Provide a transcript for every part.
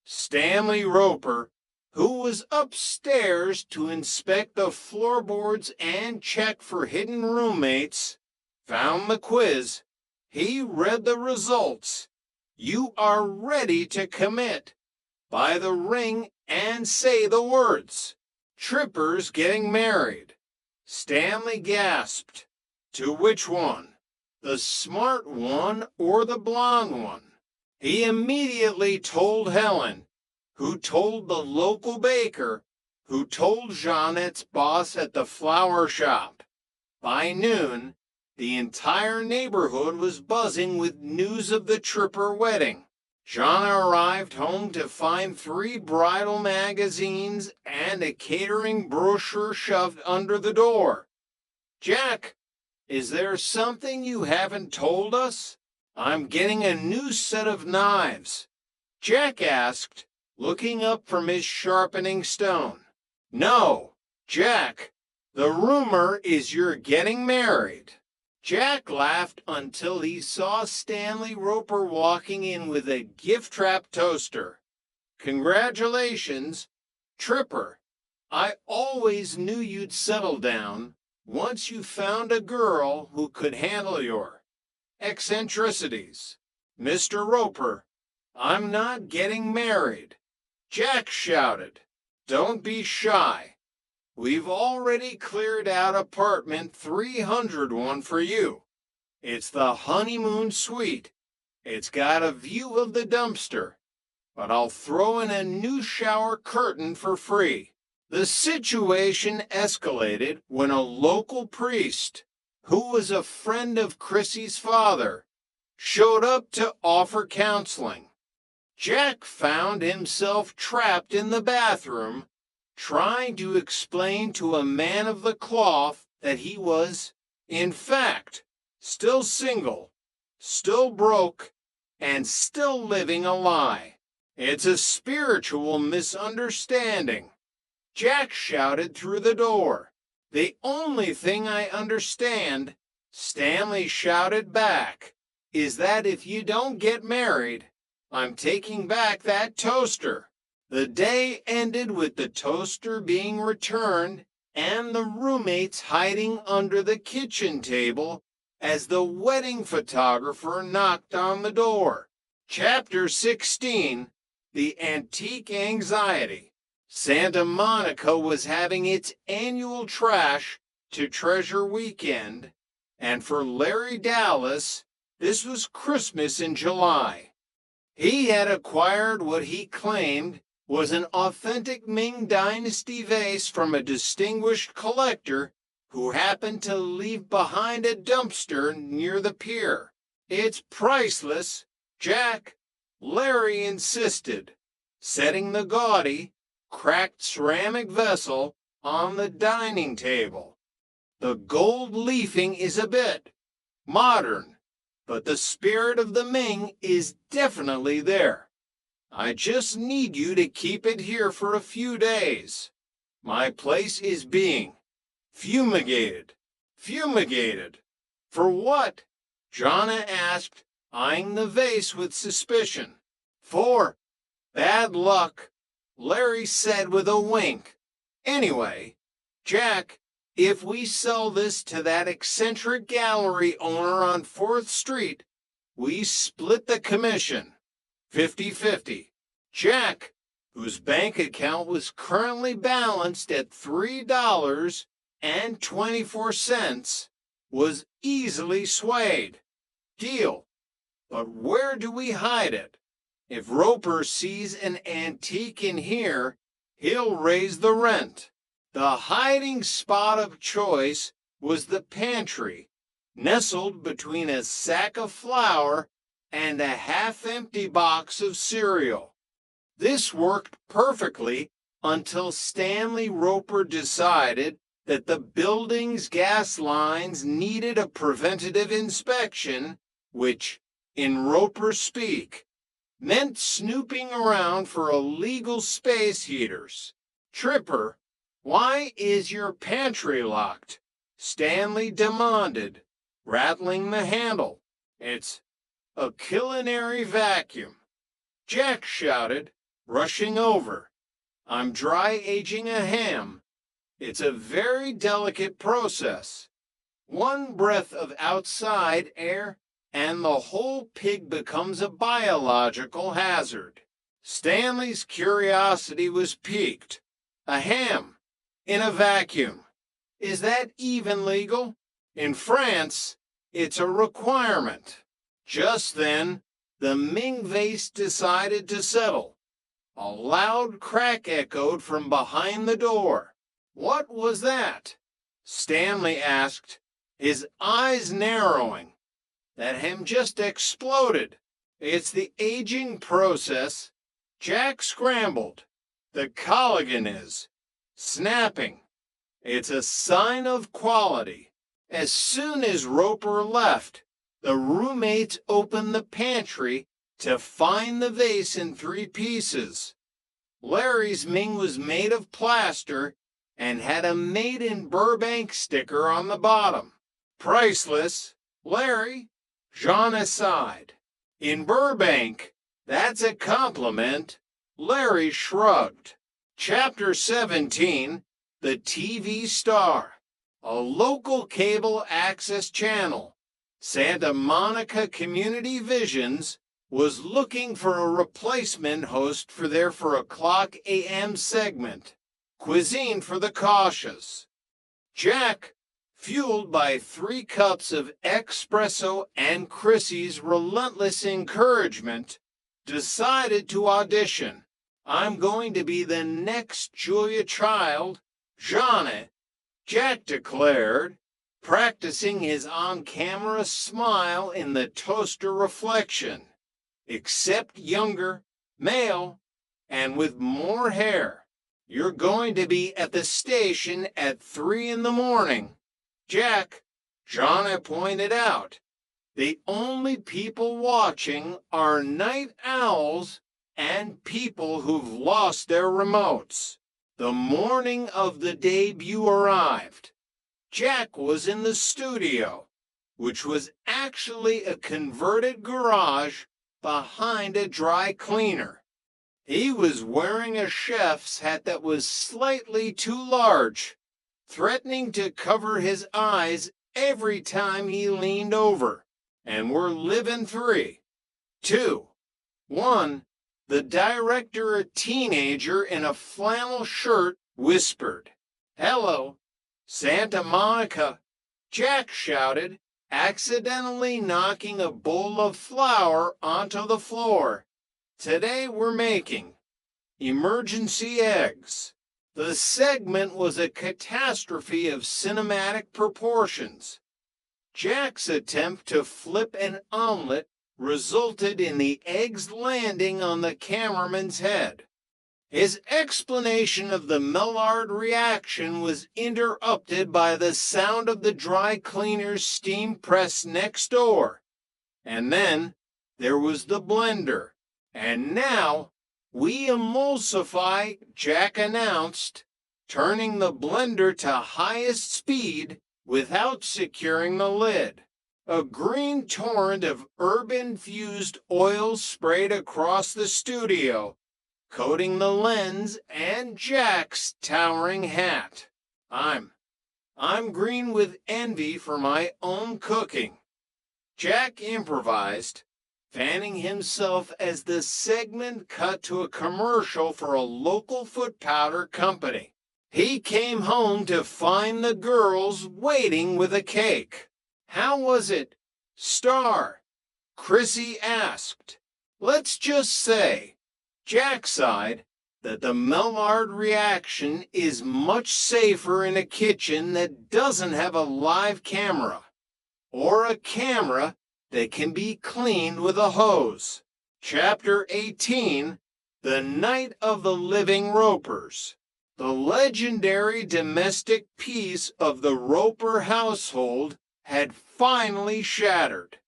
Stanley Roper, who was upstairs to inspect the floorboards and check for hidden roommates, found the quiz. He read the results. You are ready to commit. Buy the ring and say the words. Tripper's getting married. Stanley gasped. To which one? The smart one or the blonde one? He immediately told Helen, who told the local baker, who told Jeanette's boss at the flower shop. By noon, the entire neighborhood was buzzing with news of the Tripper wedding. Jana arrived home to find 3 bridal magazines and a catering brochure shoved under the door. Jack, is there something you haven't told us? I'm getting a new set of knives, Jack asked, looking up from his sharpening stone. No, Jack, the rumor is you're getting married. Jack laughed until he saw Stanley Roper walking in with a gift-wrapped toaster. Congratulations, Tripper. I always knew you'd settle down once you found a girl who could handle your eccentricities. Mr. Roper, I'm not getting married. Jack shouted. Don't be shy. We've already cleared out apartment 301 for you. It's the honeymoon suite. It's got a view of the dumpster, but I'll throw in a new shower curtain for free. The situation escalated when a local priest, who was a friend of Chrissy's father, showed up to offer counseling. Jack found himself trapped in the bathroom, trying to explain to a man of the cloth that he was, in fact, still single, still broke, and still living a lie. It's a spiritual misunderstanding, Jack shouted through the door. The only thing I understand, Stanley shouted back, is that if you don't get married, I'm taking back that toaster. The day ended with the toaster being returned and the roommates hiding under the kitchen table as the wedding photographer knocked on the door. Chapter 16, The Antique Anxiety. Santa Monica was having its annual Trash to Treasure weekend, and for Larry Dallas, this was Christmas in July. He had acquired what he claimed was an authentic Ming Dynasty vase from a distinguished collector who happened to leave behind a dumpster near the pier. It's priceless, Jack, Larry insisted, setting the gaudy, cracked ceramic vessel on the dining table. The gold leafing is a bit modern, but the spirit of the Ming is definitely there. I just need you to keep it here for a few days. My place is being fumigated. Fumigated? For what? Jana asked, eyeing the vase with suspicion. For bad luck, Larry said with a wink. Anyway, Jack, if we sell this to that eccentric gallery owner on 4th Street, we split the commission. 50-50. Jack, whose bank account was currently balanced at $3.24, was easily swayed. Deal. But where do we hide it? If Roper sees an antique in here, he'll raise the rent. The hiding spot of choice was the pantry, nestled between a sack of flour and a half-empty box of cereal. This worked perfectly until Stanley Roper decided that the building's gas lines needed a preventative inspection, which, in Roper speak, meant snooping around for illegal space heaters. Tripper, why is your pantry locked? Stanley demanded, rattling the handle. It's a culinary vacuum. Jack shouted, rushing over. I'm dry aging a ham. It's a very delicate process. One breath of outside air, and the whole pig becomes a biological hazard. Stanley's curiosity was piqued. A ham in a vacuum. Is that even legal? In France, it's a requirement. Just then, the Ming vase decided to settle. A loud crack echoed from behind the door. What was that? Stanley asked, his eyes narrowing. That ham just exploded. It's the aging process. Jack scrambled. The collagen is snapping. It's a sign of quality. As soon as Roper left, the roommates opened the pantry to find the vase in 3 pieces. Larry's Ming was made of plaster and had a Made in Burbank sticker on the bottom. Priceless, Larry, Jean sighed. In Burbank, that's a compliment. Larry shrugged. Chapter 17, The TV Star. A local cable access channel, Santa Monica Community Visions, was looking for a replacement host for their 4:00 a.m. segment, Cuisine for the Cautious. Jack, fueled by 3 cups of espresso and Chrissy's relentless encouragement, decided to audition. I'm going to be the next Julia Child, Janet, Jack declared, practicing his on-camera smile in the toaster reflection. Except younger, male, and with more hair. You're going to be at the station at 3 in the morning. Jack, Janet pointed out, the only people watching are night owls and people who've lost their remotes. The morning of the debut arrived. Jack was in the studio, which was actually a converted garage behind a dry cleaner. He was wearing a chef's hat that was slightly too large, threatening to cover his eyes every time he leaned over. And we're living 3, 2, 1. The director, a teenager in a flannel shirt, whispered, "Hello, Santa Monica," Jack shouted, accidentally knocking a bowl of flour onto the floor. "Today we're making emergency eggs." The segment was a catastrophe of cinematic proportions. Jack's attempt to flip an omelet resulted in the eggs landing on the cameraman's head. His explanation of the Maillard reaction was interrupted by the sound of the dry cleaner's steam press next door. And then there was the blender. "And now we emulsify," Jack announced, turning the blender to highest speed without securing the lid. A green torrent of herb-infused oil sprayed across the studio, coating the lens and Jack's towering hat. I'm green with envy for my own cooking," Jack improvised, fanning himself as the segment cut to a commercial for a local foot powder company. He came home to find the girls waiting with a cake. "How was it, Star?" Chrissy asked. "Let's just say," Jack sighed, "that the Maillard reaction is much safer in a kitchen that doesn't have a live camera, or a camera that can be cleaned with a hose." Chapter 18, The Night of the Living Ropers. The legendary domestic peace of the Roper household had finally shattered.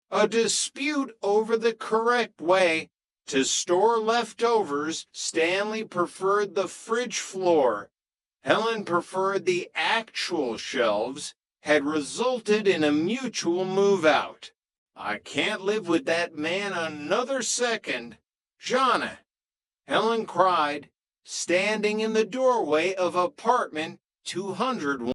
A dispute over the correct way to store leftovers. Stanley preferred the fridge floor. Helen preferred the actual shelves, had resulted in a mutual move-out. "I can't live with that man another second," Jana, Helen cried, standing in the doorway of apartment 201.